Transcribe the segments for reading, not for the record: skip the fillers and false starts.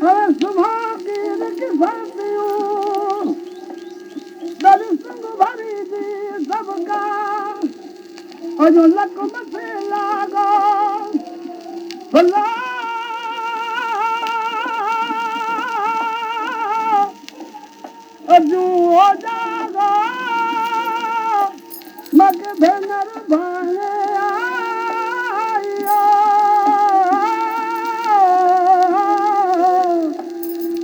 अरे सुबह की सर्दियों दर संग भरी थी सबका और जो लकम से लागो भला अजू हो जागो मग भेनर भाने आयो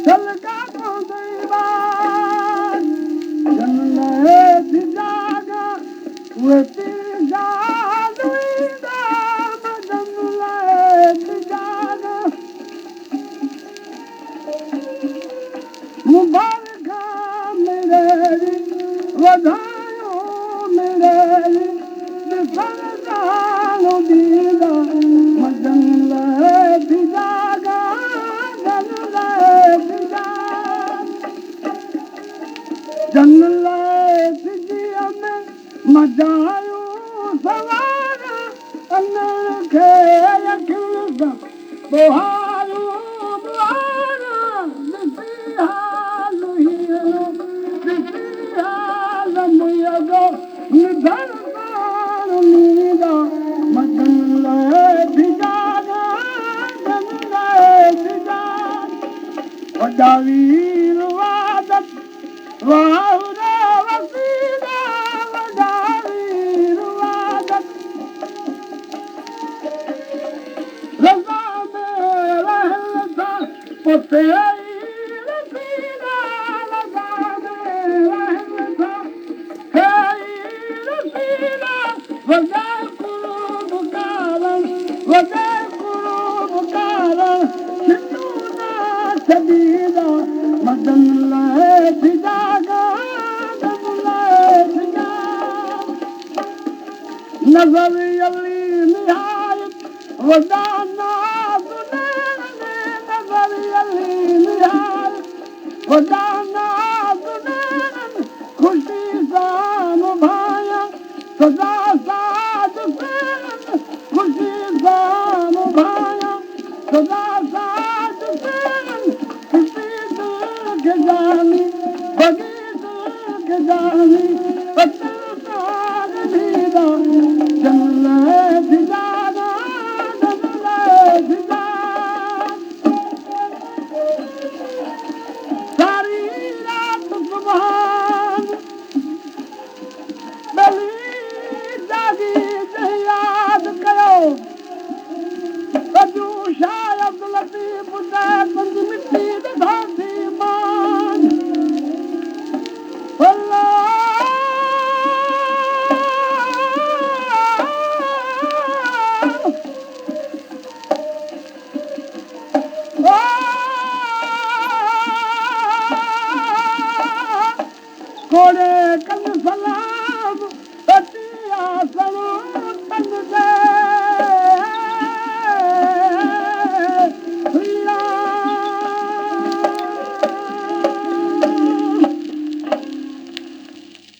चल का तो दैवान जनले जागा वेती जालुईदा जनले जागा मुबारक मेरे वधायो मेरे दिसन जानो दीदा जनले जागा जनले जागा जनले जिया में मजायो सवारा अनर के यखिल बोहारू बुआरा निहालु हिलो निहालु मुयगो निधन मारू नीदा मजनले बिजागा जनले बिजागा वडावीर वादत वाहुरा वसीदा वडावीर वादत रज़ा में रहलता पोतेई रसीदा रज़ा में रहलता हेई रसीदा वज़ा कुरूब कारन सिंधूना छदीदा मदन लाए भिजागा नजर अली निहायत वदाना दुने नजर अली निहायत वदाना दुने खुशी सान भाया सदा साज सेन खुशी सान भाया सदा साज सेन खुशी दिल के जानी बगी दिल के जानी पत्थर तार दीदा जनले भिजागा जनले भिजागा सारी रात सुबहान बली जागी याद कयो अजू शायद लतीफ पंज मिट्टी धाती मान कोड़े कल सलाम अतिया सलाम